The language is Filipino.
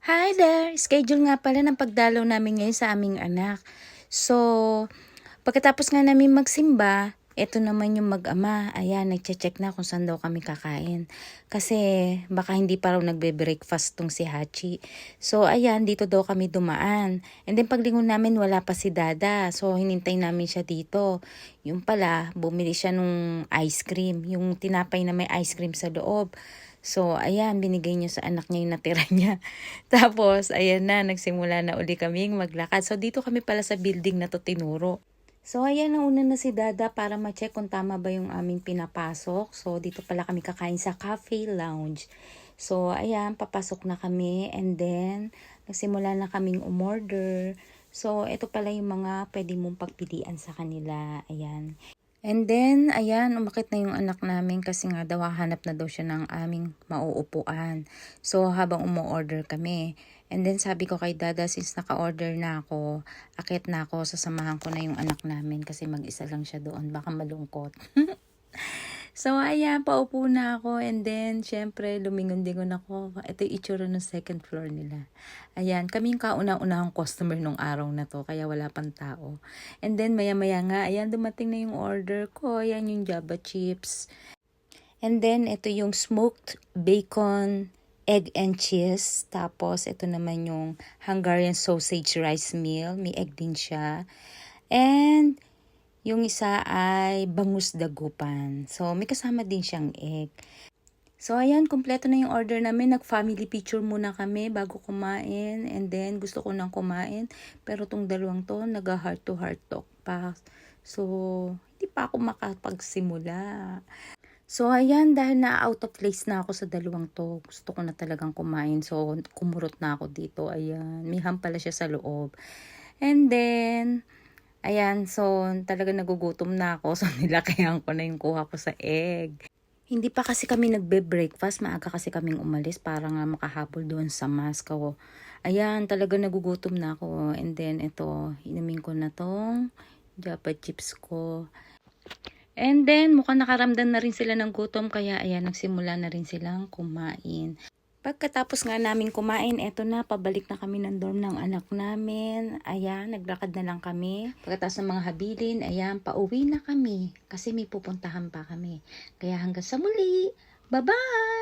Hi there! Schedule nga pala ng pagdalaw namin ngayon sa aming anak. So, pagkatapos nga namin magsimba, eto naman yung mag-ama. Ayan, nagche-check na kung saan daw kami kakain. Kasi baka hindi pa raw nagbe-breakfast tong si Hachi. So, ayan, dito daw kami dumaan. And then paglingon namin, wala pa si Dada. So, hinintay namin siya dito. Yung pala, bumili siya nung ice cream. Yung tinapay na may ice cream sa loob. So, ayan, binigay niya sa anak niya yung natira niya. Tapos, ayan na, nagsimula na uli kaming maglakad. So, dito kami pala sa building na to tinuro. So, ayan, nauna na si Dada para ma-check kung tama ba yung aming pinapasok. So, dito pala kami kakain sa Cafe Lounge. So, ayan, papasok na kami and then, nagsimula na kaming umorder. So, ito pala yung mga pwede mong pagpilian sa kanila. Ayan. And then, ayan, umakit na yung anak namin kasi nga daw hanap na daw siya ng aming mauupuan. So, habang umu-order kami. And then, sabi ko kay Dada, since naka-order na ako, akit na ako, sasamahan ko na yung anak namin kasi mag-isa lang siya doon. Baka malungkot. So, ayan, paupo na ako. And then, syempre, lumingon-dingon ako. Ito yung itsura ng second floor nila. Ayan, kaming kauna-unahang customer nung araw na to. Kaya wala pang tao. And then, maya-maya nga, ayan, dumating na yung order ko. Ayan yung Java chips. And then, ito yung smoked bacon, egg and cheese. Tapos, ito naman yung Hungarian sausage rice meal. May egg din siya. And yung isa ay bangus dagupan. So, may kasama din siyang egg. So, ayan, kumpleto na yung order namin. Nag-family picture muna kami bago kumain. And then, gusto ko nang kumain. Pero tong dalawang to, nag-heart to heart talk pa. So, hindi pa ako makapagsimula. So, ayan, dahil na out of place na ako sa dalawang to, gusto ko na talagang kumain. So, kumurot na ako dito. Ayan, may ham pala siya sa loob. And then, ayan, so talaga nagugutom na ako. So nilakayan ko na yung kuha ko sa egg. Hindi pa kasi kami nagbe-breakfast. Maaga kasi kaming umalis para nga makahabol doon sa mask ko. Ayan, talaga nagugutom na ako. And then ito, inumin ko na tong Java chips ko. And then, mukhang nakaramdam na rin sila ng gutom. Kaya ayan, nagsimula na rin silang kumain. Pagkatapos nga namin kumain, eto na, pabalik na kami ng dorm ng anak namin. Ayan, naglakad na lang kami. Pagkatapos ng mga habilin, ayan, pauwi na kami. Kasi may pupuntahan pa kami. Kaya hanggang sa muli. Bye-bye!